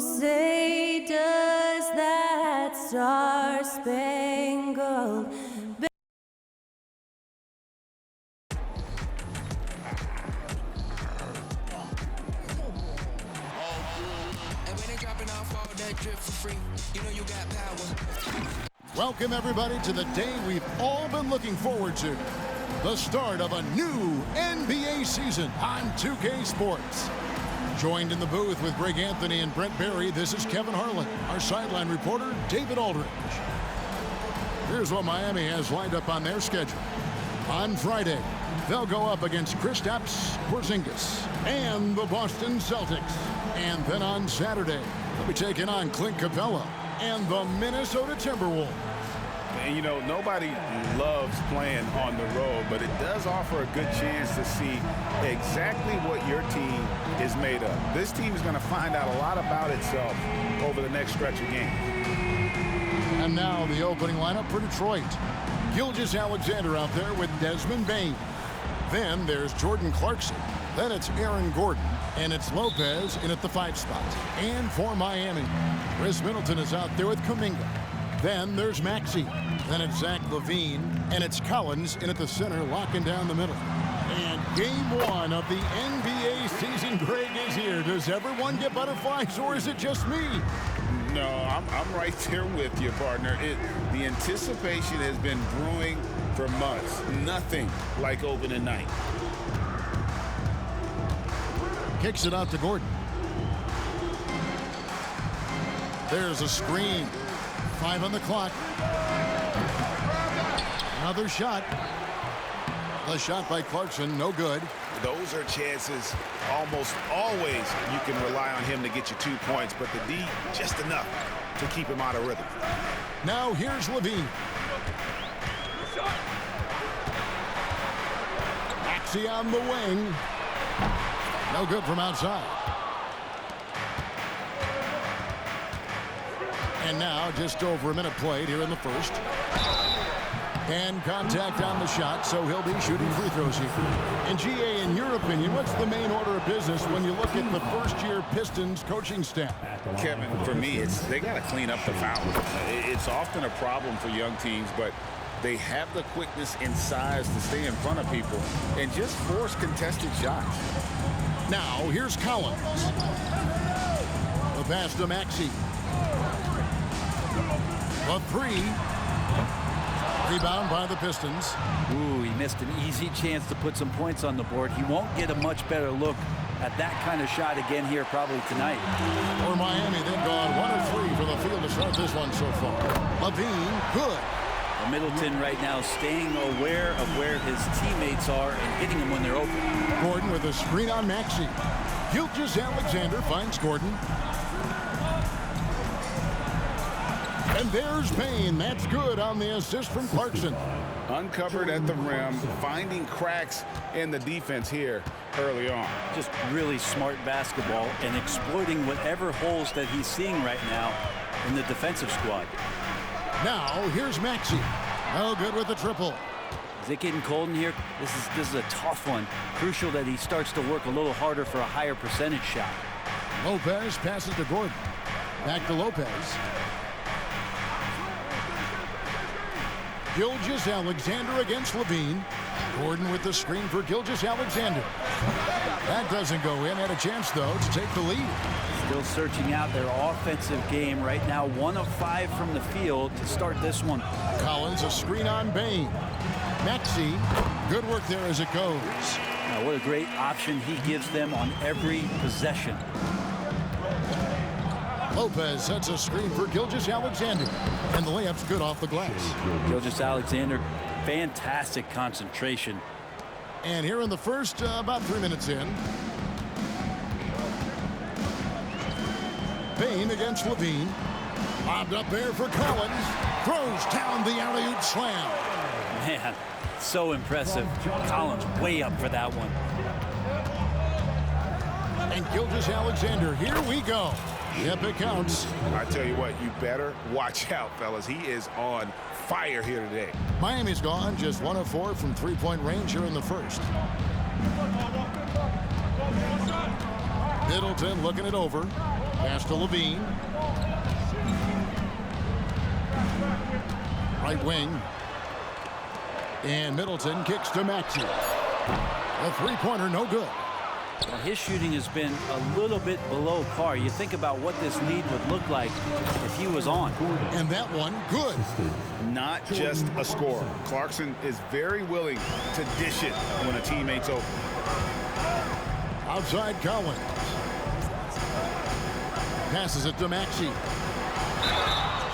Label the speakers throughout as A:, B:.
A: say does that star-spangled banner.
B: And when they dropping off all that drip for free, you know you got power.
C: Welcome, everybody, to the day we've all been looking forward to. The start of a new NBA season on 2K Sports. Joined in the booth with Greg Anthony and Brent Barry, this is Kevin Harlan. Our sideline reporter, David Aldridge. Here's what Miami has lined up on their schedule. On Friday, they'll go up against Kristaps Porzingis and the Boston Celtics. And then on Saturday, they'll be taking on Clint Capella and the Minnesota Timberwolves.
D: And, you know, nobody loves playing on the road, but it does offer a good chance to see exactly what your team is made of. This team is going to find out a lot about itself over the next stretch of games.
C: And now the opening lineup for Detroit. Gilgeous-Alexander out there with Desmond Bane. Then there's Jordan Clarkson. Then it's Aaron Gordon. And it's Lopez in at the 5 spot. And for Miami, Chris Middleton is out there with Kuminga. Then there's Maxey. Then it's Zach LaVine. And it's Collins in at the center, locking down the middle. And game 1 of the NBA season, Greg, is here. Does everyone get butterflies, or is it just me?
D: No, I'm right there with you, partner. The anticipation has been brewing for months. Nothing like opening night.
C: Kicks it out to Gordon. There's a screen. 5 on the clock. Another shot. The shot by Clarkson, no good.
D: Those are chances almost always you can rely on him to get you 2 points, but the D just enough to keep him out of rhythm.
C: Now here's LaVine. Maxey on the wing. No good from outside. And now just over a minute played here in the first. And contact on the shot, so he'll be shooting free throws here. And GA, in your opinion, what's the main order of business when you look at the first-year Pistons coaching staff?
D: Kevin, for me, they got to clean up the fouls. It's often a problem for young teams, but they have the quickness and size to stay in front of people and just force contested shots.
C: Now, here's Collins. The pass to Maxey. The 3. Rebound by the Pistons.
E: Ooh, he missed an easy chance to put some points on the board. He won't get a much better look at that kind of shot again here probably tonight.
C: For Miami, they've gone 1 of 3 for the field to start this one so far. LaVine, good.
E: Well, Middleton right now staying aware of where his teammates are and hitting them when they're open.
C: Gordon with a screen on Maxey. Gilgeous-Alexander finds Gordon. And there's Payne. That's good on the assist from Clarkson.
D: Uncovered at the rim, finding cracks in the defense here early on.
E: Just really smart basketball and exploiting whatever holes that he's seeing right now in the defensive squad.
C: Now, here's Maxey. No good with the triple.
E: Is it getting cold in here? This is a tough one. Crucial that he starts to work a little harder for a higher percentage shot.
C: Lopez passes to Gordon. Back to Lopez. Gilgeous-Alexander against LaVine. Gordon with the screen for Gilgeous-Alexander. That doesn't go in. Had a chance, though, to take the lead.
E: Still searching out their offensive game right now. 1 of 5 from the field to start this one.
C: Collins, a screen on Bane. Maxey, good work there as it goes.
E: Now, what a great option he gives them on every possession.
C: Lopez sets a screen for Gilgeous-Alexander. And the layup's good off the glass.
E: Gilgeous-Alexander, fantastic concentration.
C: And here in the first, about 3 minutes in. Bane against LaVine. Lobbed up there for Collins. Throws down the alley-oop slam.
E: Man, so impressive. Collins way up for that one.
C: And Gilgeous-Alexander, here we go. Yep, it counts.
D: I tell you what, you better watch out, fellas. He is on fire here today.
C: Miami's gone just 1 of 4 from three-point range here in the first. Middleton looking it over. Pass to Levine. Right wing. And Middleton kicks to Maxey. A three-pointer, no good.
E: Well, his shooting has been a little bit below par. You think about what this lead would look like if he was on.
C: And that one, good.
D: Not just a scorer. Clarkson is very willing to dish it when a teammate's open.
C: Outside Collins. Passes it to Maxey.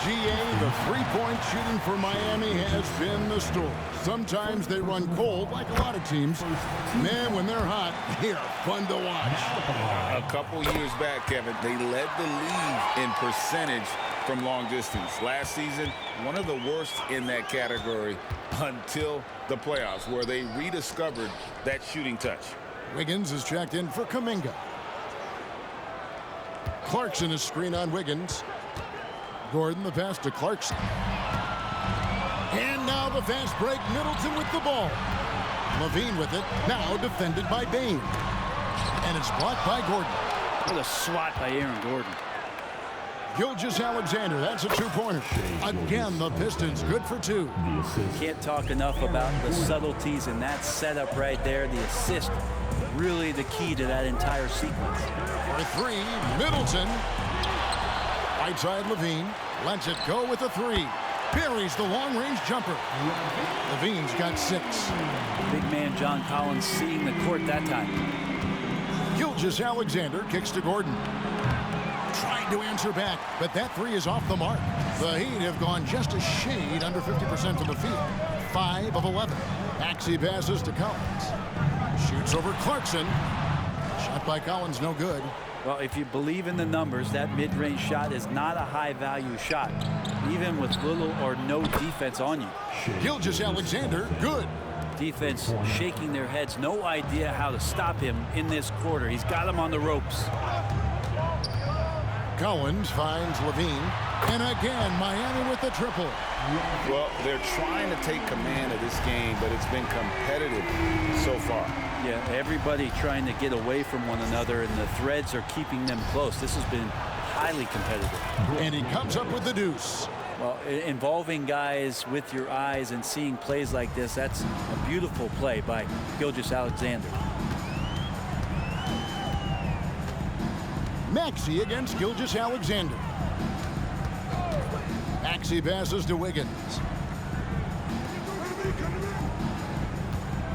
C: GA, the three-point shooting for Miami has been the story. Sometimes they run cold like a lot of teams. Man, when they're hot, they are fun to watch.
D: A couple years back, Kevin, they led the league in percentage from long distance. Last season, one of the worst in that category until the playoffs, where they rediscovered that shooting touch.
C: Wiggins is checked in for Kuminga. Clarkson is screen on Wiggins. Gordon, the pass to Clarkson. And now the fast break. Middleton with the ball. Levine with it. Now defended by Bain. And it's blocked by Gordon.
E: What a swat by Aaron Gordon.
C: Gilgeous-Alexander, that's a two-pointer. Again, the Pistons good for two.
E: Can't talk enough about the subtleties in that setup right there. The assist, really the key to that entire sequence.
C: For three, Middleton. Right side Levine. Lets it go with a three. Buries the long-range jumper. Levine's got 6.
E: Big man John Collins seeing the court that time.
C: Gilgeous-Alexander kicks to Gordon. Trying to answer back, but that three is off the mark. The Heat have gone just a shade under 50% from the field. 5 of 11. Maxey passes to Collins. Shoots over Clarkson. Shot by Collins, no good.
E: Well, if you believe in the numbers, that mid-range shot is not a high-value shot, even with little or no defense on you.
C: Gilgeous-Alexander, good.
E: Defense shaking their heads, no idea how to stop him in this quarter. He's got him on the ropes.
C: Collins finds Levine. And again, Miami with the triple.
D: Well, they're trying to take command of this game, but it's been competitive so far.
E: Yeah, everybody trying to get away from one another, and the threads are keeping them close. This has been highly competitive.
C: And he comes up with the deuce.
E: Well, involving guys with your eyes and seeing plays like this, that's a beautiful play by Gilgeous-Alexander.
C: Maxey against Gilgeous-Alexander. Maxey passes to Wiggins.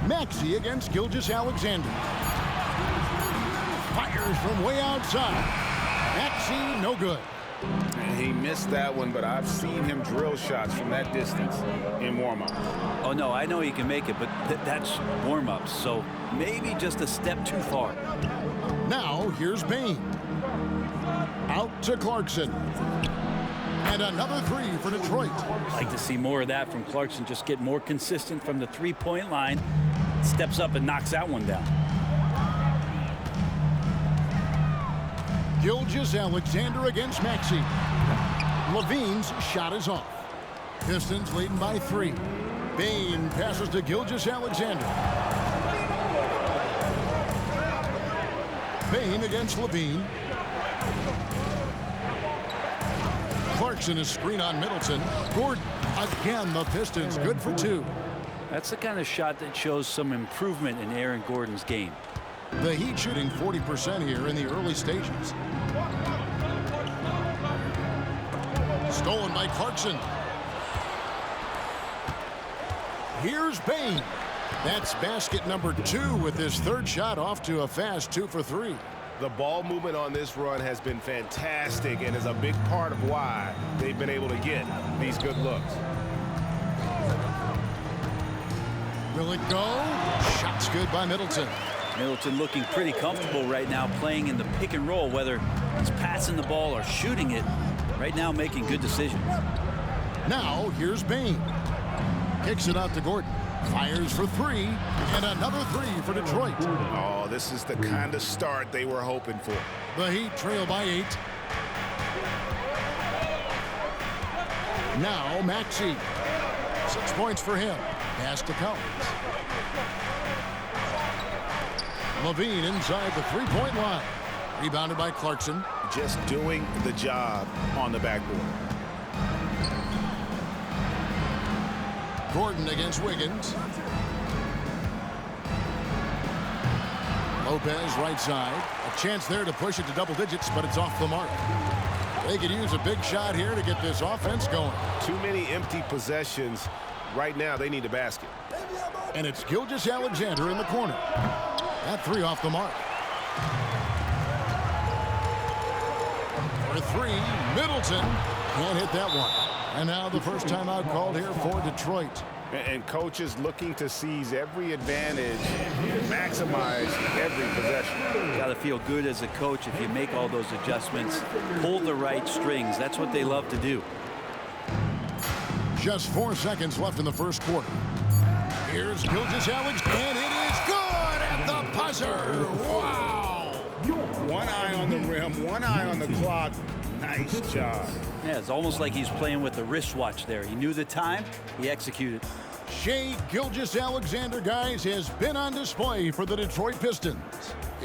C: Maxey against Gilgeous-Alexander. Fires from way outside. Maxey, no good.
D: And he missed that one, but I've seen him drill shots from that distance in warm-up.
E: Oh, no, I know he can make it, but that's warm-ups, so maybe just a step too far.
C: Now, here's Bain. Out to Clarkson. And another three for Detroit.
E: Like to see more of that from Clarkson. Just get more consistent from the three-point line. Steps up and knocks that one down.
C: Gilgeous-Alexander against Maxey. Levine's shot is off. Pistons leading by 3. Bain passes to Gilgeous-Alexander. Bain against Levine. Clarkson is screen on Middleton. Gordon, again, the Pistons good for 2.
E: That's the kind of shot that shows some improvement in Aaron Gordon's game.
C: The Heat shooting 40% here in the early stages. Stolen by Clarkson. Here's Bain. That's basket number 2 with his third shot off to a fast 2 for 3.
F: The ball movement on this run has been fantastic and is a big part of why they've been able to get these good looks.
C: Will it go? Shot's good by Middleton.
E: Middleton looking pretty comfortable right now playing in the pick and roll, whether he's passing the ball or shooting it. Right now making good decisions.
C: Now here's Bain. Kicks it out to Gordon. Fires for 3, and another 3 for Detroit.
D: Oh, this is the kind of start they were hoping for.
C: The Heat trail by 8. Now Maxey. 6 points for him. Pass to Collins. Levine inside the 3-point line. Rebounded by Clarkson.
F: just doing the job on the backboard.
C: Gordon against Wiggins. Lopez right side. A chance there to push it to double digits, but it's off the mark. They could use a big shot here to get this offense going.
F: Too many empty possessions. Right now, they need a basket.
C: And it's Gilgeous-Alexander in the corner. That three off the mark. For three, Middleton can't hit that one. And now the first timeout called here for Detroit.
F: And coaches looking to seize every advantage, maximize every possession.
E: Got to feel good as a coach if you make all those adjustments, pull the right strings. That's what they love to do.
C: Just 4 seconds left in the first quarter. Here's Gilgeous-Alexander, and it is good at the buzzer. Wow!
D: One eye on the rim, one eye on the clock. Nice job.
E: Yeah, it's almost like he's playing with the wristwatch there. He knew the time, he executed.
C: Shai Gilgeous-Alexander, guys, has been on display for the Detroit Pistons.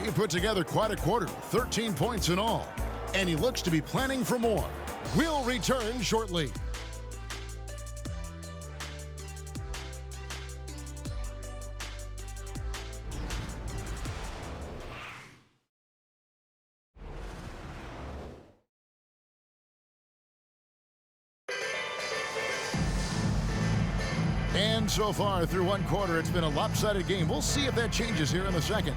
C: He put together quite a quarter, 13 points in all, and he looks to be planning for more. We'll return shortly. And so far through one quarter, it's been a lopsided game. We'll see if that changes here in the second.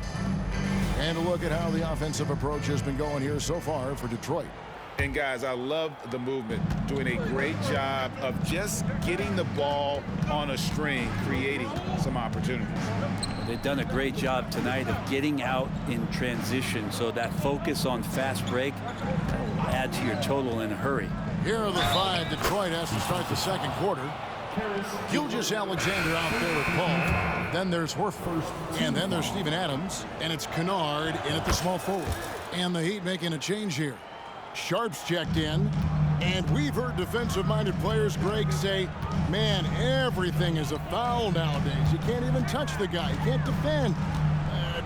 C: And a look at how the offensive approach has been going here so far for Detroit.
D: And guys, I love the movement, doing a great job of just getting the ball on a string, creating some opportunities.
E: They've done a great job tonight of getting out in transition, so that focus on fast break add to your total in a hurry.
C: Here are the five Detroit has to start the second quarter. Gilgeous-Alexander out there with Paul. Then there's Horford. And then there's Steven Adams. And it's Kennard in at the small forward. And the Heat making a change here. Sharp's checked in. And we've heard defensive-minded players, Greg, say, man, everything is a foul nowadays. You can't even touch the guy. You can't defend.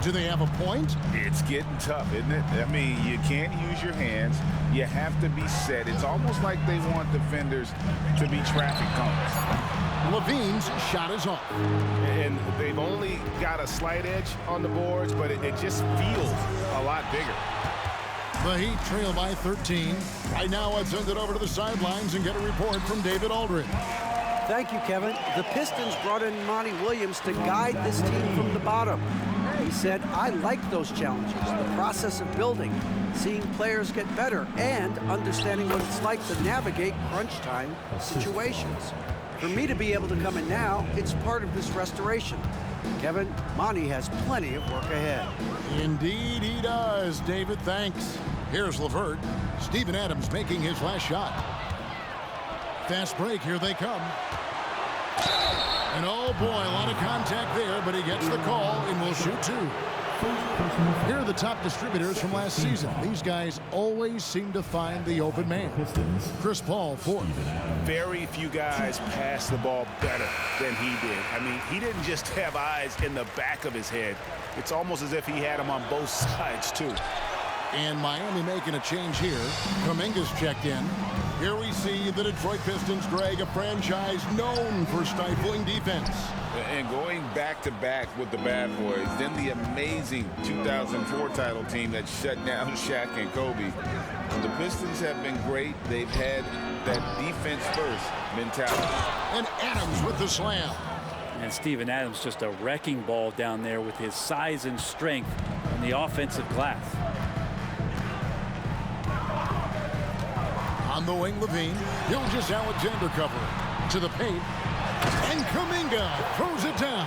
C: Do they have a point?
D: It's getting tough, isn't it? I mean, you can't use your hands. You have to be set. It's almost like they want defenders to be traffic cones.
C: Levine's shot is off.
F: And they've only got a slight edge on the boards, but it just feels a lot bigger.
C: The Heat trail by 13. Right now, let's send it over to the sidelines and get a report from David Aldridge.
G: Thank you, Kevin. The Pistons brought in Monty Williams to guide this team from the bottom. He said, I like those challenges, the process of building, seeing players get better, and understanding what it's like to navigate crunch time situations. For me to be able to come in now, it's part of this restoration. Kevin, Monty has plenty of work ahead.
C: Indeed he does, David. Thanks. Here's LeVert. Steven Adams making his last shot. Fast break. Here they come. And oh boy, a lot of contact there, but he gets the call and will shoot two. Here are the top distributors from last season. These guys always seem to find the open man. Chris Paul, 4.
F: Very few guys pass the ball better than he did. I mean, he didn't just have eyes in the back of his head. It's almost as if he had them on both sides, too.
C: And Miami making a change here. Kuminga's checked in. Here we see the Detroit Pistons, Greg, a franchise known for stifling defense.
D: And going back-to-back with the bad boys, then the amazing 2004 title team that shut down Shaq and Kobe. The Pistons have been great. They've had that defense-first mentality.
C: And Adams with the slam.
E: And Steven Adams just a wrecking ball down there with his size and strength on the offensive glass.
C: On the wing, Levine. Gilgeous-Alexander covering. To the paint. And Kuminga throws it down.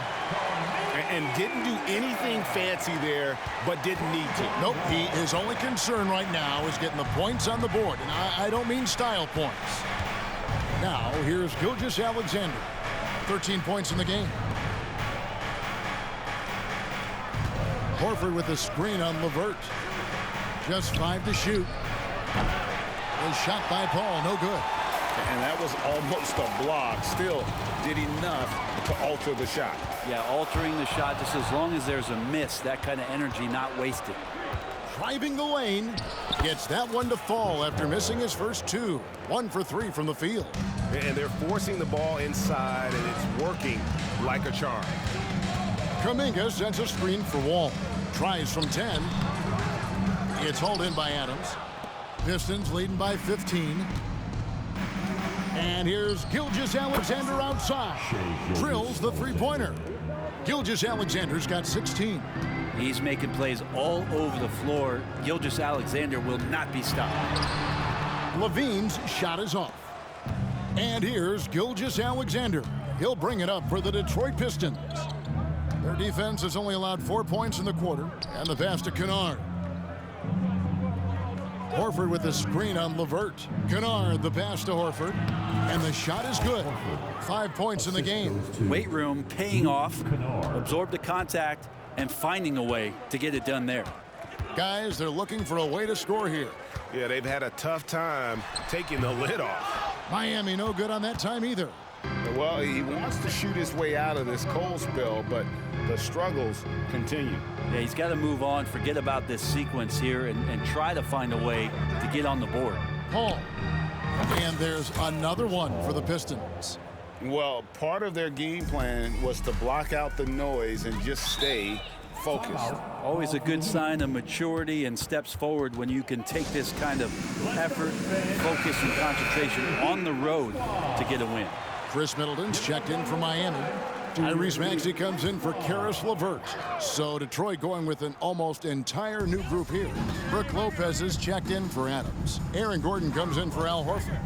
F: And didn't do anything fancy there, but didn't need to.
C: Nope, his only concern right now is getting the points on the board. And I don't mean style points. Now, here's Gilgeous-Alexander. 13 points in the game. Horford with a screen on LeVert. Just 5 to shoot. A shot by Paul, no good.
D: And that was almost a block. Still did enough to alter the shot.
E: Yeah, altering the shot just as long as there's a miss, that kind of energy not wasted.
C: driving the lane. Gets that one to fall after missing his first two. 1 for 3 from the field.
F: And they're forcing the ball inside, and it's working like a charm.
C: Kuminga sends a screen for Wall. Tries from 10. It's hauled in by Adams. Pistons leading by 15. And here's Gilgeous-Alexander outside. Drills the three-pointer. Gilgeous-Alexander's got 16.
E: He's making plays all over the floor. Gilgeous-Alexander will not be stopped.
C: Levine's shot is off. And here's Gilgeous-Alexander. He'll bring it up for the Detroit Pistons. Their defense has only allowed 4 points in the quarter. And the pass to Kennard. Horford with the screen on LeVert. Kennard the pass to Horford. And the shot is good. 5 points in the game.
E: Weight room paying off. Absorb the contact and finding a way to get it done there.
C: Guys, they're looking for a way to score here.
F: Yeah, they've had a tough time taking the lid off.
C: Miami no good on that time either.
F: Well, he wants to shoot his way out of this cold spell, but the struggles continue.
E: Yeah, he's got to move on, forget about this sequence here, and try to find a way to get on the board.
C: Paul. And there's another one for the Pistons.
F: Well, part of their game plan was to block out the noise and just stay focused.
E: Always a good sign of maturity and steps forward when you can take this kind of effort, focus, and concentration on the road to get a win.
C: Chris Middleton's checked in for Miami. Tyrese Maxey comes in for Karis LeVert. So Detroit going with an almost entire new group here. Brook Lopez is checked in for Adams. Aaron Gordon comes in for Al Horford.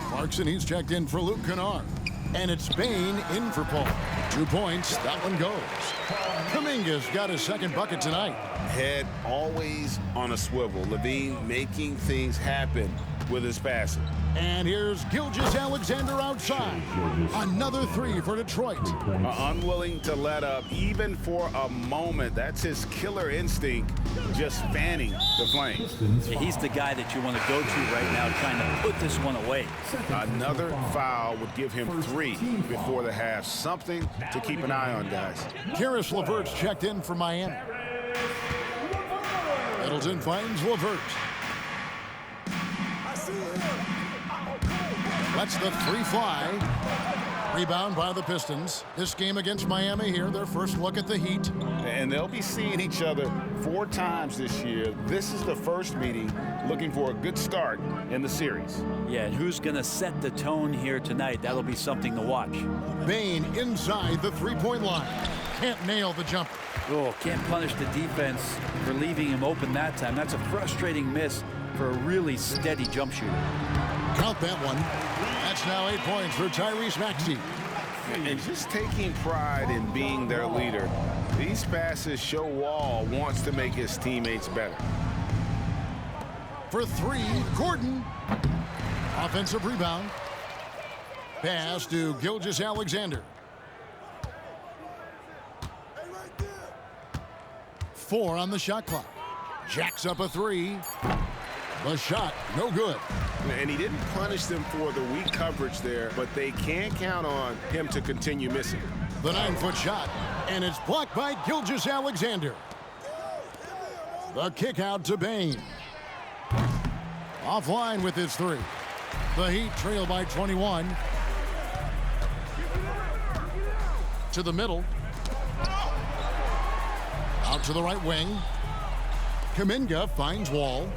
C: Clarkson, he's checked in for Luke Kennard. And it's Bane in for Paul. 2 points, that one goes. Kuminga's got his second bucket tonight.
F: Head always on a swivel. Levine making things happen with his passing.
C: And here's Gilgeous-Alexander outside. Another 3 for Detroit.
F: Unwilling to let up even for a moment. That's his killer instinct, just fanning the flame.
E: He's the guy that you want to go to right now, trying to put this one away.
F: Another foul would give him 3 before the half. Something to keep an eye on, guys.
C: Karis LeVert's checked in for Miami. Middleton finds LeVert. Lets the 3 fly. Rebound by the Pistons. This game against Miami here, their first look at the Heat.
F: And they'll be seeing each other 4 times this year. This is the first meeting, looking for a good start in the series.
E: Yeah, and who's going to set the tone here tonight? That'll be something to watch.
C: Bane inside the 3-point line. Can't nail the jumper.
E: Oh, can't punish the defense for leaving him open that time. That's a frustrating miss for a really steady jump shooter.
C: Count that one. That's now 8 points for Tyrese Maxey.
F: And just taking pride in being their leader, these passes show Wall wants to make his teammates better.
C: For 3, Gordon. Offensive rebound. Pass to Gilgeous-Alexander. 4 on the shot clock. Jacks up a 3. The shot, no good.
F: And he didn't punish them for the weak coverage there, but they can't count on him to continue missing.
C: The 9-foot shot, and it's blocked by Gilgeous-Alexander. The kick out to Bane. Offline with his 3. The Heat trail by 21. To the middle. Out to the right wing. Kuminga finds Wall.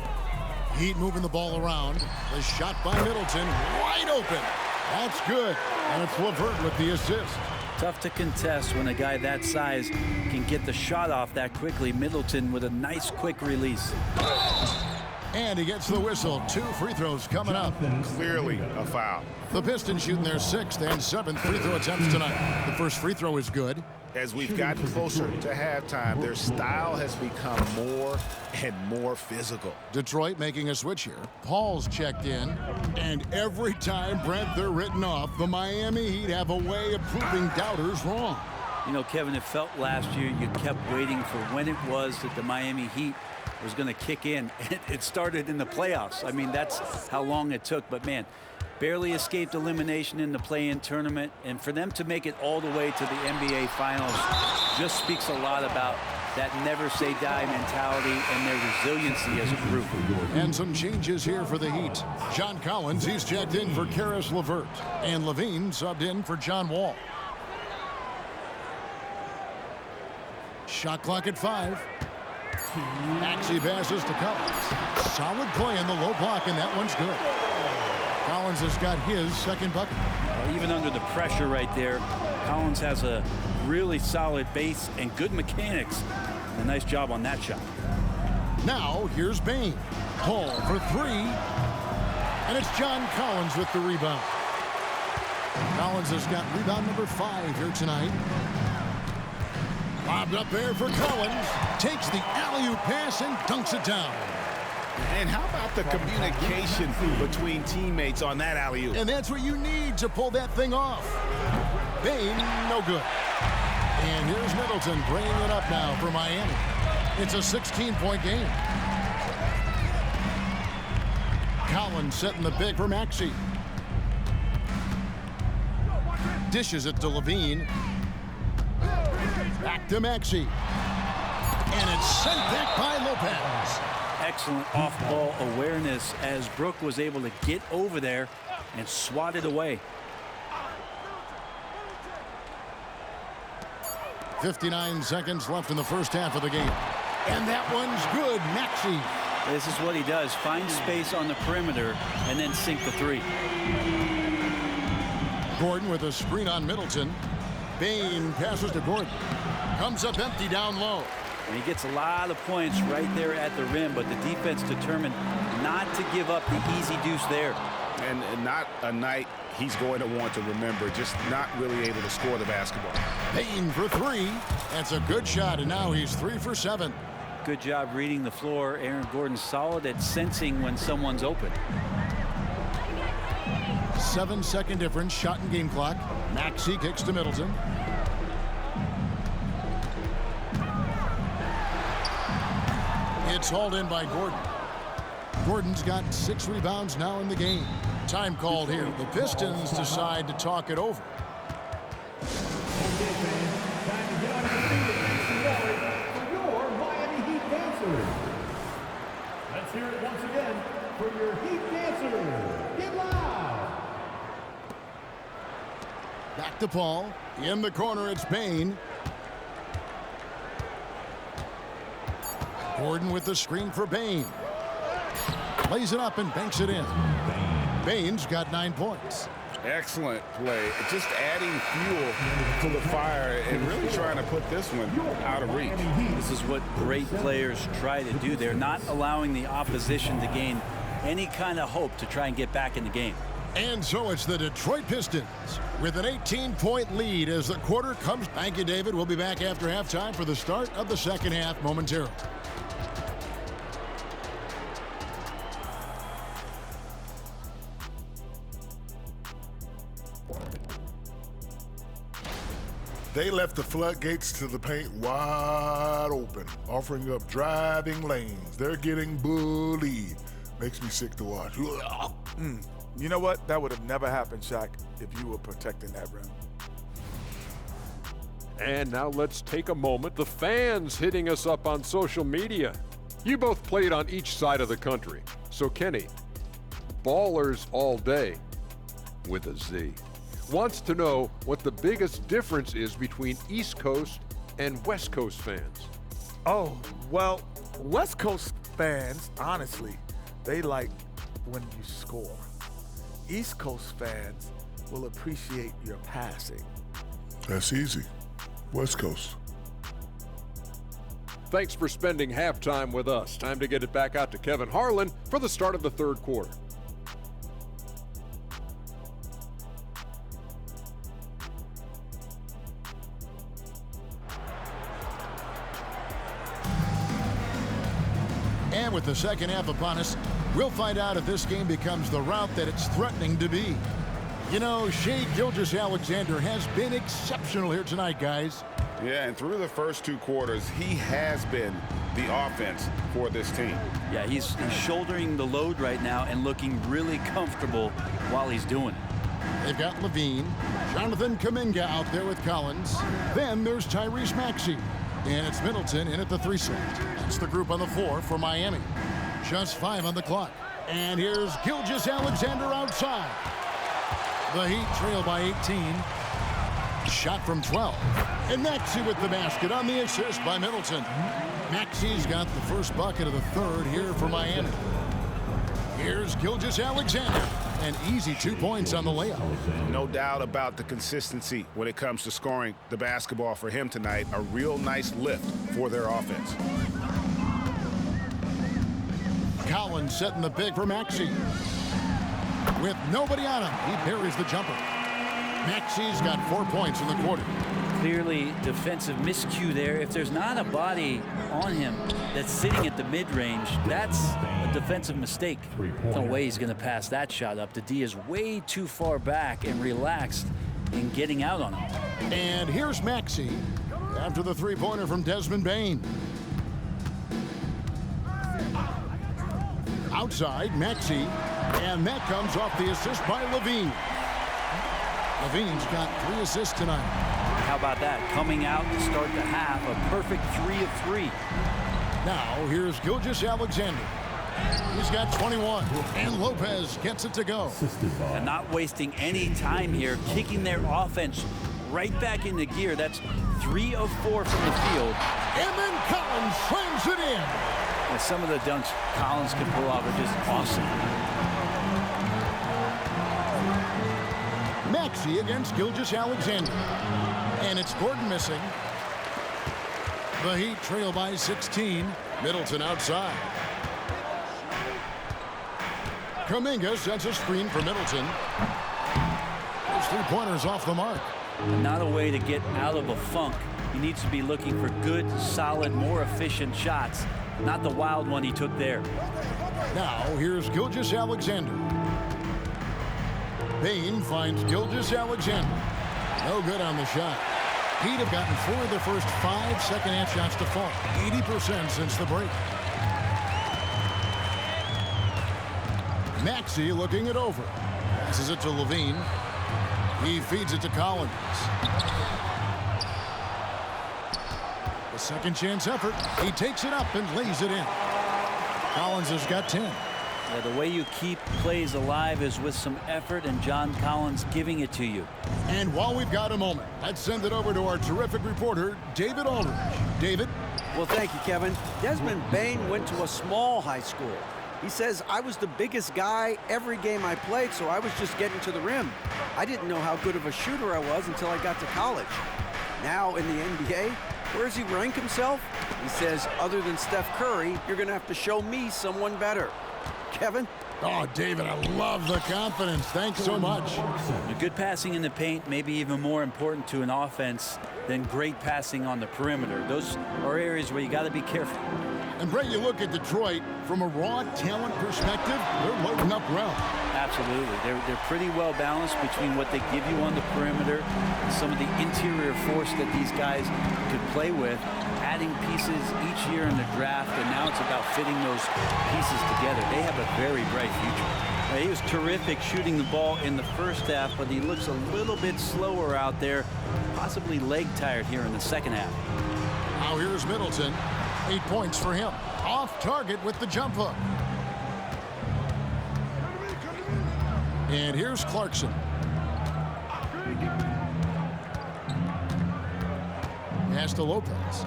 C: Heat moving the ball around. The shot by Middleton, wide open. That's good. And it's LeVert with the assist.
E: Tough to contest when a guy that size can get the shot off that quickly. Middleton with a nice quick release.
C: And he gets the whistle. 2 free throws coming up.
F: Clearly a foul.
C: The Pistons shooting their 6th and 7th free throw attempts tonight. The first free throw is good.
F: As we've gotten closer to halftime, their style has become more and more physical.
C: Detroit making a switch here. Paul's checked in. And every time, Brent, they're written off. The Miami Heat have a way of proving doubters wrong.
E: You know, Kevin, it felt last year you kept waiting for when it was that the Miami Heat was going to kick in. It started in the playoffs. I mean, that's how long it took. But, man, barely escaped elimination in the play-in tournament. And for them to make it all the way to the NBA Finals just speaks a lot about that never say die mentality and their resiliency as a group.
C: And some changes here for the Heat. John Collins, he's checked in for Karis LeVert. And Levine subbed in for John Wall. Shot clock at 5. Maxey passes to Collins. Solid play in the low block, and that one's good. Collins has got his second bucket.
E: Even under the pressure right there, Collins has a really solid base and good mechanics. A nice job on that shot.
C: Now, here's Bain. Paul for 3. And it's John Collins with the rebound. Collins has got rebound number 5 here tonight. Lobbed up there for Collins. Takes the alley-oop pass and dunks it down.
F: And how about the communication between teammates on that alley-oop?
C: And that's what you need to pull that thing off. Bain, no good. And here's Middleton bringing it up now for Miami. It's a 16-point game. Collins setting the pick for Maxey. Dishes it to Levine. Back to Maxey. And it's sent back by Lopez.
E: Excellent off-ball awareness as Brook was able to get over there and swat it away.
C: 59 seconds left in the first half of the game. And that one's good. Maxey.
E: This is what he does. Find space on the perimeter and then sink the 3.
C: Gordon with a screen on Middleton. Bain passes to Gordon. Comes up empty down low.
E: And he gets a lot of points right there at the rim, but the defense determined not to give up the easy deuce there.
F: And not a night he's going to want to remember, just not really able to score the basketball.
C: Bain for 3. That's a good shot, and now he's 3 for 7.
E: Good job reading the floor. Aaron Gordon's solid at sensing when someone's open.
C: 7-second difference, shot and game clock. Maxey kicks to Middleton. It's hauled in by Gordon. Gordon's got 6 rebounds now in the game. Time called here. The Pistons decide to talk it over.
H: Let's hear it once again for your Heat dancers. Get loud!
C: Back to Paul. In the corner, it's Bain. Gordon with the screen for Bain. Lays it up and banks it in. Bain's got 9 points.
F: Excellent play. Just adding fuel to the fire and really trying to put this one out of reach.
E: This is what great players try to do. They're not allowing the opposition to gain any kind of hope to try and get back in the game.
C: And so it's the Detroit Pistons with an 18-point lead as the quarter comes. Thank you, David. We'll be back after halftime for the start of the second half momentarily.
I: They left the floodgates to the paint wide open, offering up driving lanes. They're getting bullied. Makes me sick to watch.
J: You know what? That would have never happened, Shaq, if you were protecting that rim.
K: And now let's take a moment. The fans hitting us up on social media. You both played on each side of the country. So Kenny, Ballers All Day, with a Z, wants to know what the biggest difference is between East Coast and West Coast fans.
J: Oh, well, West Coast fans, honestly, they like when you score. East Coast fans will appreciate your passing.
I: That's easy. West Coast.
K: Thanks for spending halftime with us. Time to get it back out to Kevin Harlan for the start of the third quarter.
C: And with the second half upon us, we'll find out if this game becomes the route that it's threatening to be. You know, Shai Gilgeous-Alexander has been exceptional here tonight, guys.
F: Yeah, and through the first 2 quarters, he has been the offense for this team.
E: Yeah, he's shouldering the load right now and looking really comfortable while he's doing it.
C: They've got Levine, Jonathan Kuminga out there with Collins. Then there's Tyrese Maxey. And it's Middleton in at the 3 slot. That's the group on the floor for Miami. Just 5 on the clock. And here's Gilgeous-Alexander outside. The Heat trail by 18. Shot from 12. And Maxey with the basket on the assist by Middleton. Maxey's got the first bucket of the third here for Miami. Here's Gilgeous-Alexander. An easy 2 points on the layup.
F: No doubt about the consistency when it comes to scoring the basketball for him tonight. A real nice lift for their offense.
C: Collins setting the big for Maxey. With nobody on him, he parries the jumper. Maxey's got 4 points in the quarter.
E: Clearly defensive miscue there. If there's not a body on him that's sitting at the mid-range, that's a defensive mistake. No way he's going to pass that shot up. The D is way too far back and relaxed in getting out on him.
C: And here's Maxey after the three-pointer from Desmond Bane. Outside, Maxey, and that comes off the assist by Levine. Levine's got 3 assists tonight.
E: How about that? Coming out to start the half, a perfect 3 of 3.
C: Now, here's Gilgeous-Alexander. He's got 21, and Lopez gets it to go.
E: And not wasting any time here, kicking their offense right back into gear. That's 3 of 4 from the field.
C: And then Collins slams it in.
E: And some of the dunks Collins can pull off are just awesome.
C: Maxey against Gilgeous-Alexander. And it's Gordon missing. The Heat trail by 16. Middleton outside. Kuminga sets a screen for Middleton. Those 3-pointers off the mark.
E: Not a way to get out of a funk. He needs to be looking for good, solid, more efficient shots. Not the wild one he took there.
C: Now, here's Gilgeous-Alexander. Bane finds Gilgeous-Alexander. No good on the shot. Heat have gotten 4 of the first 5 second-half shots to fall. 80% since the break. Maxey looking it over. Passes it to Levine. He feeds it to Collins. The second chance effort. He takes it up and lays it in. Collins has got 10.
E: Yeah, the way you keep plays alive is with some effort, and John Collins giving it to you.
C: And while we've got a moment, let's send it over to our terrific reporter, David Aldridge. David?
G: Well, thank you, Kevin. Desmond Bane went to a small high school. He says, I was the biggest guy every game I played, so I was just getting to the rim. I didn't know how good of a shooter I was until I got to college. Now in the NBA, where does he rank himself? He says, other than Steph Curry, you're going to have to show me someone better. Kevin?
C: Oh, David, I love the confidence. Thanks so much.
E: Good passing in the paint may be even more important to an offense than great passing on the perimeter. Those are areas where you got to be careful.
C: And Brett, you look at Detroit from a raw talent perspective, they're loading up well.
E: Absolutely. They're pretty well balanced between what they give you on the perimeter and some of the interior force that these guys could play with, adding pieces each year in the draft, and now it's about fitting those pieces together. They have a very bright future. He was terrific shooting the ball in the first half, but he looks a little bit slower out there, possibly leg tired here in the second half.
C: Now here's Middleton. 8 points for him. Off target with the jump hook. And here's Clarkson. Pass to Lopez.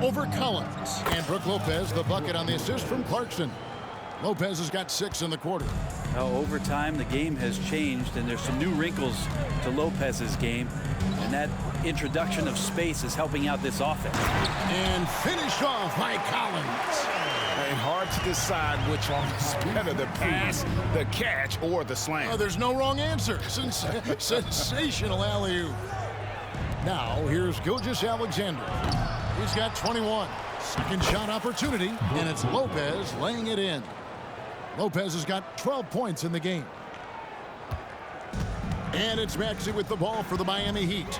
C: Over Collins. And Brook Lopez, the bucket on the assist from Clarkson. Lopez has got 6 in the quarter.
E: Over time, the game has changed, and there's some new wrinkles to Lopez's game, and that introduction of space is helping out this offense.
C: And finished off by Collins.
F: And hard to decide which one is better, the pass, the catch, or the slam.
C: Oh, there's no wrong answer. Sensational alley-oop. Now, here's Gilgeous-Alexander. He's got 21. Second shot opportunity, and it's Lopez laying it in. Lopez has got 12 points in the game. And it's Maxey with the ball for the Miami Heat.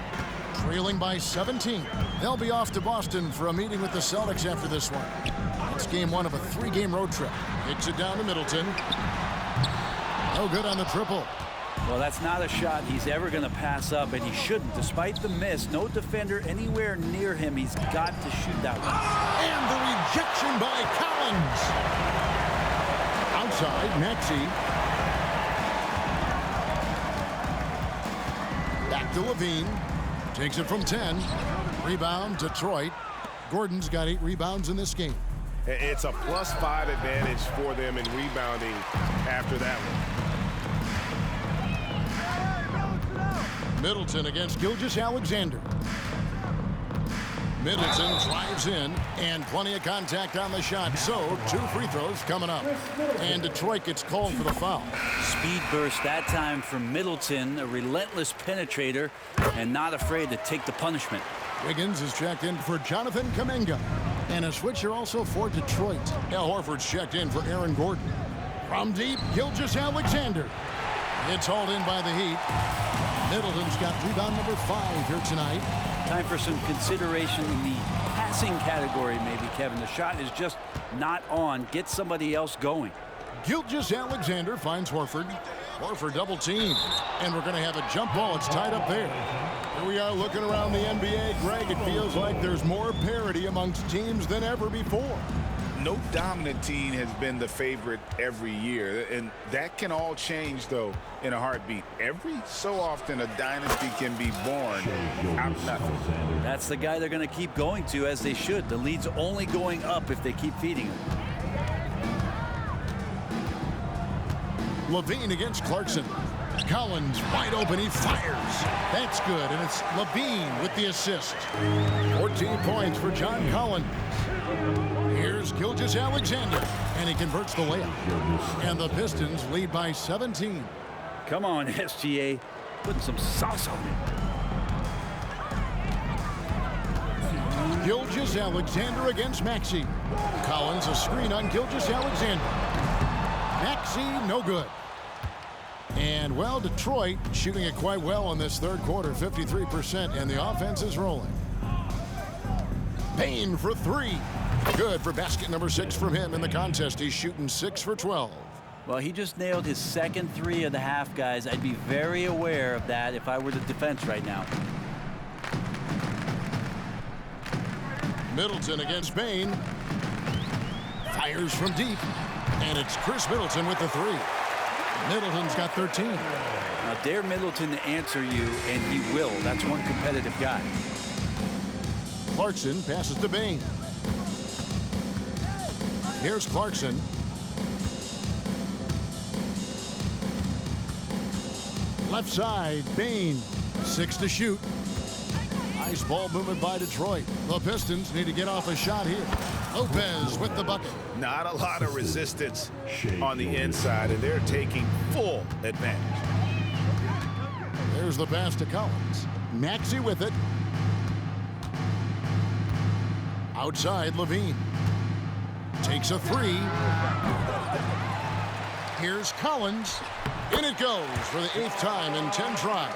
C: Trailing by 17. They'll be off to Boston for a meeting with the Celtics after this one. It's game 1 of a 3-game road trip. Kicks it down to Middleton. No good on the triple.
E: Well, that's not a shot he's ever going to pass up, and he shouldn't. Despite the miss, no defender anywhere near him. He's got to shoot that one.
C: And the rejection by Collins. Outside, Maxey. Back to Levine. Takes it from 10. Rebound, Detroit. Gordon's got 8 rebounds in this game.
F: It's a +5 advantage for them in rebounding after that one.
C: Middleton against Gilgeous-Alexander. Middleton drives in, and plenty of contact on the shot. So 2 free throws coming up. And Detroit gets called for the foul.
E: Speed burst that time from Middleton, a relentless penetrator, and not afraid to take the punishment.
C: Wiggins is checked in for Jonathan Kuminga. And a switcher also for Detroit. Al Horford's checked in for Aaron Gordon. From deep, Gilgeous-Alexander. It's hauled in by the Heat. Middleton's got rebound number 5 here tonight.
E: Time for some consideration in the passing category, maybe, Kevin. The shot is just not on. Get somebody else going.
C: Gilgeous-Alexander finds Horford. Horford double team. And we're going to have a jump ball. It's tied up there. Here we are looking around the NBA. Greg, it feels like there's more parity amongst teams than ever before.
F: No dominant team has been the favorite every year, and that can all change, though, in a heartbeat. Every so often, a dynasty can be born out of nothing.
E: That's the guy they're going to keep going to, as they should. The lead's only going up if they keep feeding him.
C: Levine against Clarkson. Collins wide open. He fires. That's good, and it's Levine with the assist. 14 points for John Collins. Here's Gilgeous-Alexander, and he converts the layup. And the Pistons lead by 17.
E: Come on, SGA. Putting some sauce on it.
C: Gilgeous-Alexander against Maxey. Collins a screen on Gilgeous-Alexander. Maxey no good. And, well, Detroit shooting it quite well in this third quarter, 53%, and the offense is rolling. Payne for 3. Good for basket number 6 from him in the contest. He's shooting 6 for 12.
E: Well, he just nailed his second 3 of the half, guys. I'd be very aware of that if I were the defense right now.
C: Middleton against Payne. Fires from deep. And it's Chris Middleton with the 3. Middleton's got 13.
E: Now, dare Middleton to answer you, and he will. That's one competitive guy.
C: Clarkson passes to Payne. Here's Clarkson. Left side, Payne. 6 to shoot. Nice ball movement by Detroit. The Pistons need to get off a shot here. Lopez with the bucket.
F: Not a lot of resistance on the inside, and they're taking full advantage.
C: There's the pass to Collins. Maxey with it. Outside, Levine. Takes a 3. Here's Collins. In it goes for the 8th time in 10 tries.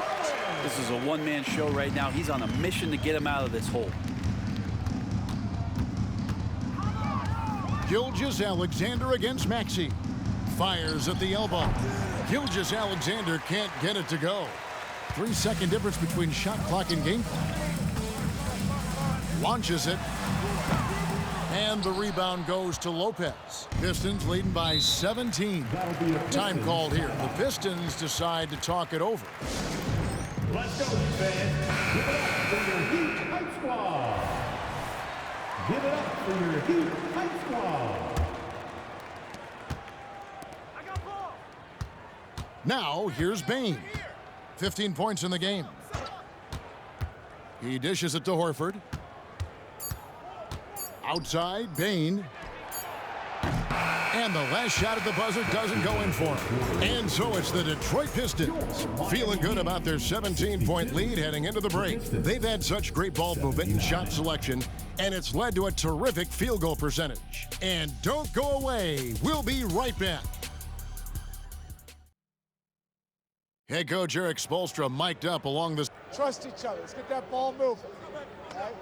E: This is a one-man show right now. He's on a mission to get him out of this hole.
C: Gilgeous-Alexander against Maxey. Fires at the elbow. Gilgeous-Alexander can't get it to go. 3-second difference between shot clock and game clock. Launches it. And the rebound goes to Lopez. Pistons leading by 17. Time called here. The Pistons decide to talk it over.
H: Let's go, fans. Give it up for your Heat Hype Squad. Give it up for your Heat Hype Squad.
C: Now, here's Payne. 15 points in the game. He dishes it to Horford. Outside, Payne. And the last shot at the buzzer doesn't go in for him. And so it's the Detroit Pistons feeling good about their 17-point lead heading into the break. They've had such great ball movement and shot selection, and it's led to a terrific field goal percentage. And don't go away. We'll be right back. Head coach Eric Spoelstra mic'd up along this.
L: Trust each other. Let's get that ball moving. Right?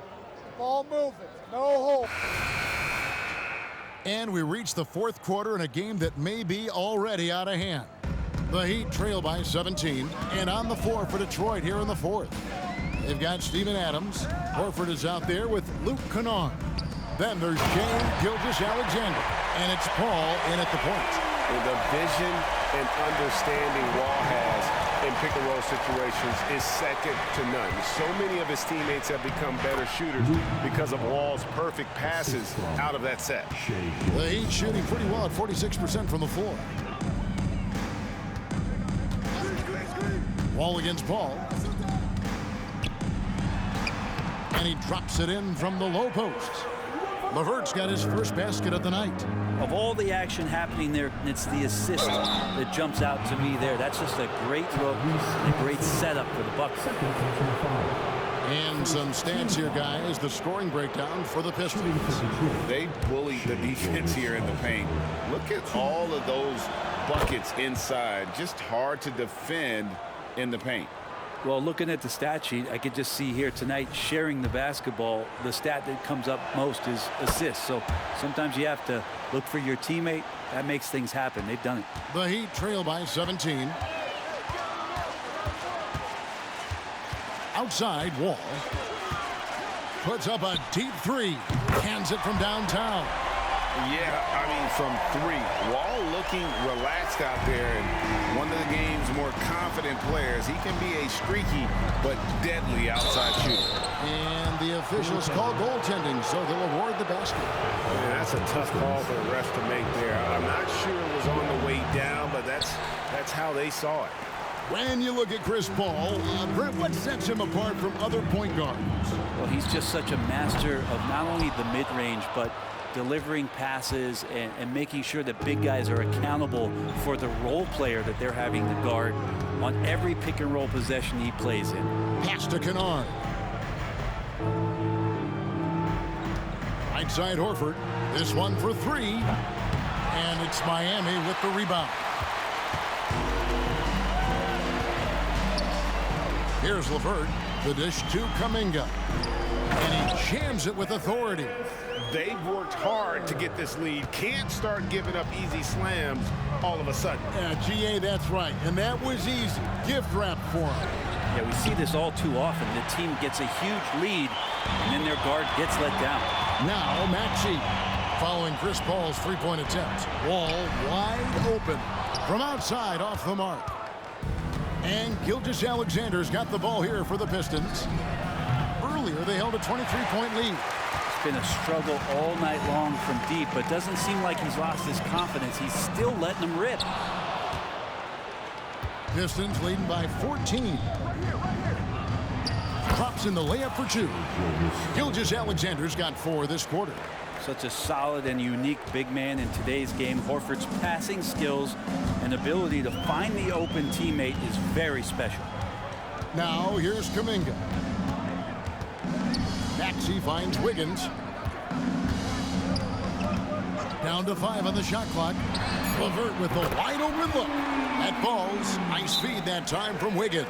L: Ball moving. No hole.
C: And we reach the fourth quarter in a game that may be already out of hand. The Heat trail by 17, and on the floor for Detroit here in the fourth. They've got Steven Adams. Horford is out there with Luke Kennard. Then there's Shai Gilgeous-Alexander, and it's Paul in at the point.
D: The vision and understanding Wall has in pick-and-roll situations is second to none. So many of his teammates have become better shooters because of Wall's perfect passes out of that set.
C: The Heat shooting pretty well at 46% from the floor. Wall against Paul. And he drops it in from the low post. LeVert's got his first basket of the night.
E: Of all the action happening there, it's the assist that jumps out to me there. That's just a great look and a great setup for the Bucks.
C: And some stats here, guys. The scoring breakdown for the Pistons.
F: They bullied the defense here in the paint. Look at all of those buckets inside. Just hard to defend in the paint.
E: Well, looking at the stat sheet, I could just see here tonight sharing the basketball. The stat that comes up most is assists. So sometimes you have to look for your teammate. That makes things happen. They've done it.
C: The Heat trail by 17. Outside, Wall puts up a deep three. Hands it from downtown.
F: Yeah, I mean, from three. Wall looking relaxed out there, and one of the game's more confident players. He can be a streaky but deadly outside shooter.
C: And the officials call goaltending, so they'll award the basket.
D: Yeah, that's a tough call for the refs to make there. I'm not sure it was on the way down, but that's how they saw it.
C: When you look at Chris Paul, Brett, what sets him apart from other point guards?
E: Well, he's just such a master of not only the mid-range, but delivering passes and making sure that big guys are accountable for the role player that they're having to guard on every pick and roll possession he plays in.
C: Pass to Kennard. Right side Horford. This one for three. And it's Miami with the rebound. Here's LeVert. The dish to Kuminga. And he jams it with authority.
F: They've worked hard to get this lead. Can't start giving up easy slams all of a sudden.
C: Yeah, GA, that's right. And that was easy. Gift wrap for him.
E: Yeah, we see this all too often. The team gets a huge lead, and then their guard gets let down.
C: Now, Maxey following Chris Paul's three-point attempt. Wall wide open from outside off the mark. And Gilgeous-Alexander's got the ball here for the Pistons. Earlier, they held a 23-point lead.
E: Been a struggle all night long from deep, but doesn't seem like he's lost his confidence. He's still letting them rip.
C: Pistons leading by 14. Drops in the layup for two. Gilgeous-Alexander's got 4 this quarter.
E: Such a solid and unique big man in today's game. Horford's passing skills and ability to find the open teammate is very special.
C: Now here's Kuminga. Maxey finds Wiggins. Down to 5 on the shot clock. LeVert with the wide open look. That falls. Nice feed that time from Wiggins.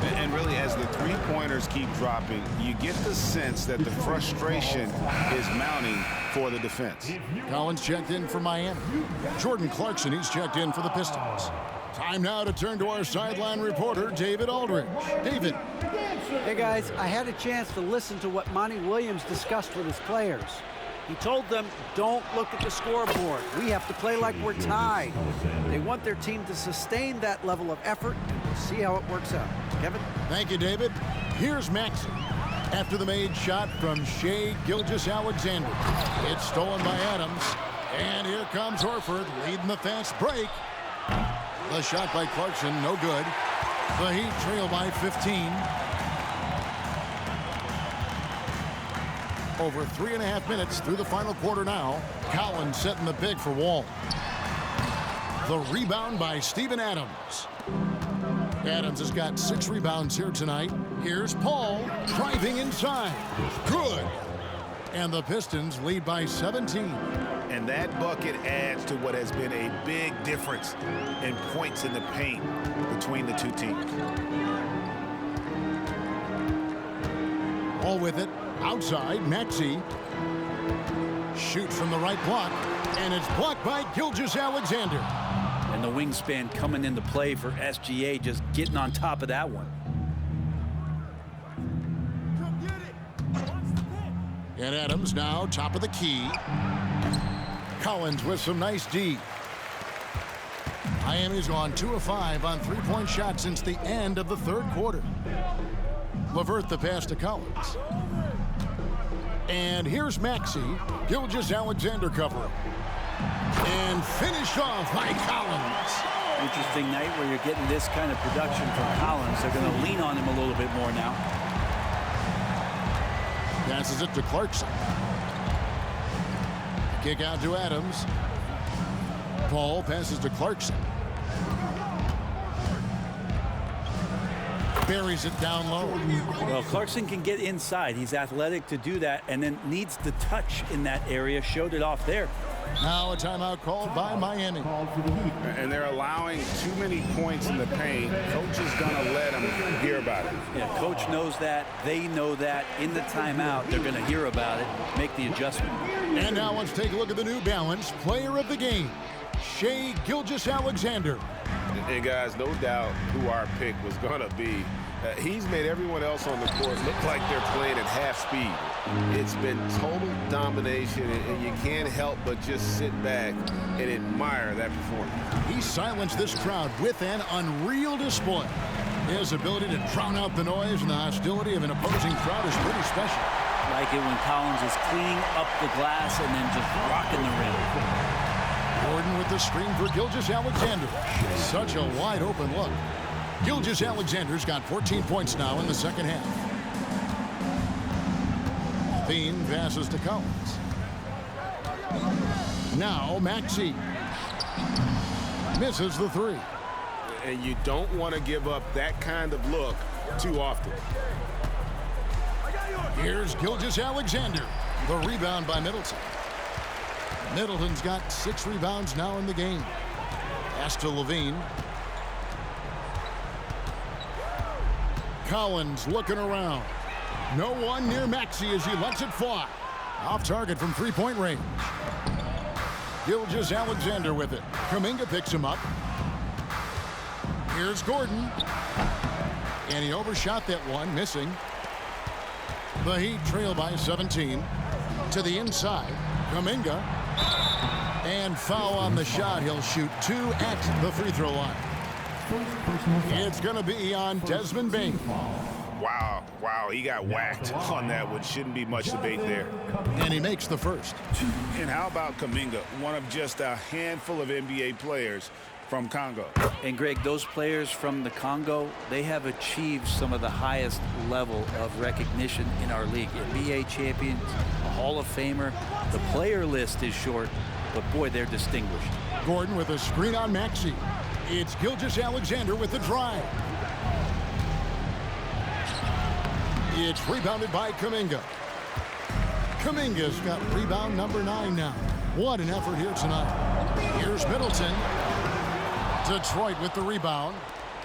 F: And really, as the three-pointers keep dropping, you get the sense that the frustration is mounting for the defense.
C: Collins checked in for Miami. Jordan Clarkson, he's checked in for the Pistons. Time now to turn to our sideline reporter, David Aldridge. David.
G: Hey, guys, I had a chance to listen to what Monty Williams discussed with his players. He told them, don't look at the scoreboard. We have to play like we're tied. They want their team to sustain that level of effort, and we'll see how it works out. Kevin?
C: Thank you, David. Here's Maxey. After the made shot from Shai Gilgeous-Alexander. It's stolen by Adams. And here comes Horford leading the fast break. The shot by Clarkson, no good. The Heat trail by 15. Over 3.5 minutes through the final quarter now. Collins setting the big for Wall. The rebound by Steven Adams. Adams has got 6 rebounds here tonight. Here's Paul driving inside. Good. And the Pistons lead by 17.
F: And that bucket adds to what has been a big difference in points in the paint between the two teams.
C: All with it. Outside, Maxey. Shoot from the right block. And it's blocked by Gilgeous-Alexander.
E: And the wingspan coming into play for SGA, just getting on top of that one.
C: And Adams now top of the key. Collins with some nice D. Miami's gone 2 of 5 on three-point shots since the end of the third quarter. LeVert the pass to Collins. And here's Maxey. Gilgeous-Alexander covering. And finished off by Collins.
E: Interesting night where you're getting this kind of production from Collins. They're going to lean on him a little bit more now.
C: Passes it to Clarkson. Kick out to Adams. Paul passes to Clarkson. Buries it down low.
E: Well, Clarkson can get inside. He's athletic to do that, and then needs the touch in that area. Showed it off there.
C: Now a timeout called by Miami.
F: And they're allowing too many points in the paint. Coach is going to let them hear about it.
E: Yeah, coach knows that. They know that. In the timeout, they're going to hear about it, make the adjustment.
C: And now let's take a look at the New Balance player of the game, Shai Gilgeous-Alexander.
F: And guys, no doubt who our pick was going to be. He's made everyone else on the court look like they're playing at half speed. It's been total domination, and you can't help but just sit back and admire that performance.
C: He silenced this crowd with an unreal display. His ability to drown out the noise and the hostility of an opposing crowd is pretty special.
E: Like it when Collins is cleaning up the glass and then just rocking the rim.
C: Gordon with the screen for Gilgeous-Alexander. Such a wide open look. Gilgeous-Alexander's got 14 points now in the second half. Thien passes to Collins. Now Maxey. Misses the three.
F: And you don't want to give up that kind of look too often.
C: Here's Gilgeous-Alexander. The rebound by Middleton. Middleton's got 6 rebounds now in the game. Pass to Levine. Collins looking around. No one near Maxey as he lets it fly. Off target from three-point range. Gilgeous-Alexander with it. Kuminga picks him up. Here's Gordon. And he overshot that one, missing. The Heat trail by 17. To the inside. Kuminga. And foul on the shot. He'll shoot 2 at the free throw line. It's going to be on Desmond Bane.
F: Wow, he got whacked on that one. Shouldn't be much debate there.
C: And he makes the first.
F: And how about Kuminga, one of just a handful of NBA players from Congo.
E: And Greg, those players from the Congo, they have achieved some of the highest level of recognition in our league. NBA champions, a Hall of Famer. The player list is short, but boy, they're distinguished.
C: Gordon with a screen on Maxey. It's Gilgeous-Alexander with the drive. It's rebounded by Kuminga. Kuminga's got rebound number 9 now. What an effort here tonight. Here's Middleton. Detroit with the rebound.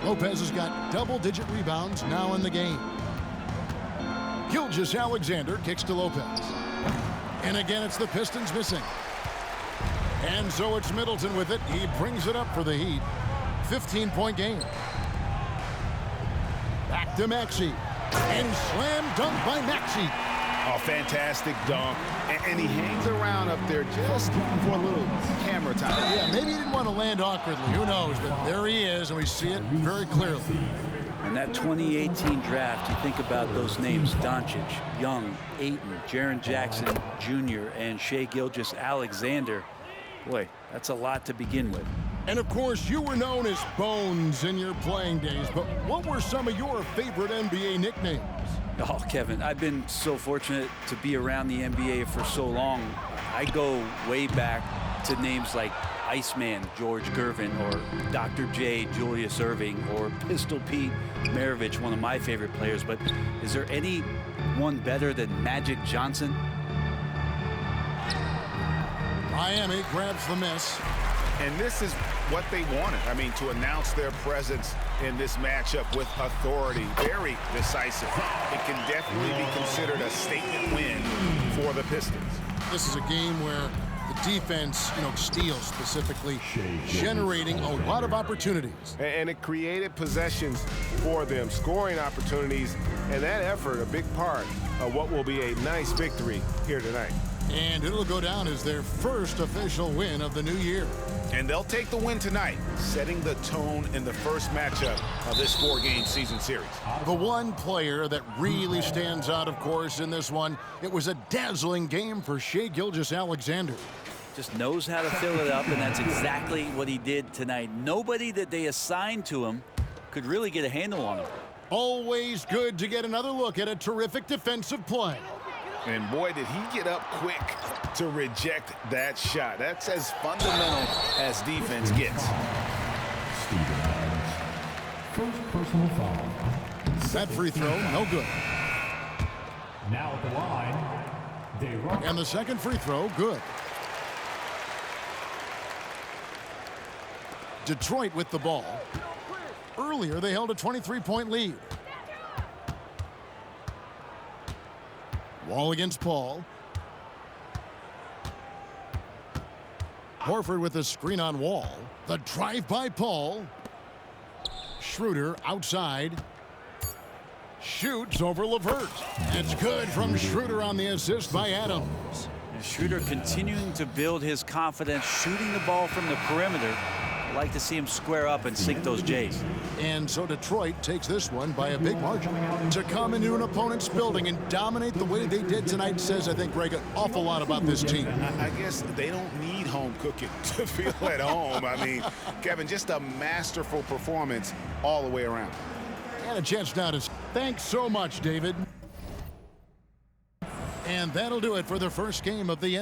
C: Lopez has got double-digit rebounds now in the game. Gilgeous-Alexander kicks to Lopez. And again, it's the Pistons missing. And so it's Middleton with it. He brings it up for the Heat. 15-point game. Back to Maxey. And slam dunk by Maxey.
F: Oh, fantastic dunk. And he hangs around up there just for a little camera time.
C: Yeah, maybe he didn't want to land awkwardly. Who knows? But there he is, and we see it very clearly.
E: And that 2018 draft, you think about those names: Doncic, Young, Ayton, Jaren Jackson Jr., and Shai Gilgeous-Alexander. Boy, that's a lot to begin with.
C: And of course, you were known as Bones in your playing days, but what were some of your favorite NBA nicknames?
E: Oh, Kevin, I've been so fortunate to be around the NBA for so long. I go way back to names like Iceman George Gervin, or Dr. J Julius Erving, or Pistol Pete Maravich, one of my favorite players. But is there any one better than Magic Johnson?
C: Miami grabs the miss.
F: And this is what they wanted. I mean, to announce their presence in this matchup with authority, very decisive. It can definitely be considered a statement win for the Pistons.
C: This is a game where The defense, steals specifically, generating a lot of opportunities.
F: And it created possessions for them, scoring opportunities, and that effort, a big part of what will be a nice victory here tonight.
C: And it'll go down as their first official win of the new year.
D: And they'll take the win tonight, setting the tone in the first matchup of this 4-game season series.
C: The one player that really stands out, of course, in this one, it was a dazzling game for Shai Gilgeous-Alexander.
E: Just knows how to fill it up, and that's exactly what he did tonight. Nobody that they assigned to him could really get a handle on him.
C: Always good to get another look at a terrific defensive play.
D: And boy, did he get up quick to reject that shot. That's as fundamental as defense gets.
H: First personal foul.
C: That free throw, no good.
H: Now at the line,
C: And the second free throw, good. Detroit with the ball. Earlier, they held a 23-point lead. Wall against Paul. Horford with the screen on Wall. The drive by Paul. Schroeder outside. Shoots over LeVert. It's good from Schroeder on the assist by Adams.
E: And Schroeder continuing to build his confidence, shooting the ball from the perimeter. I'd like to see him square up and sink those Jays.
C: And so Detroit takes this one by a big margin. To come into an opponent's building and dominate the way they did tonight says, I think, Greg, an awful lot about this team.
D: I guess they don't need home cooking to feel at home. I mean, Kevin, just a masterful performance all the way around.
C: And a chance now to thanks so much, David. And that'll do it for the first game of the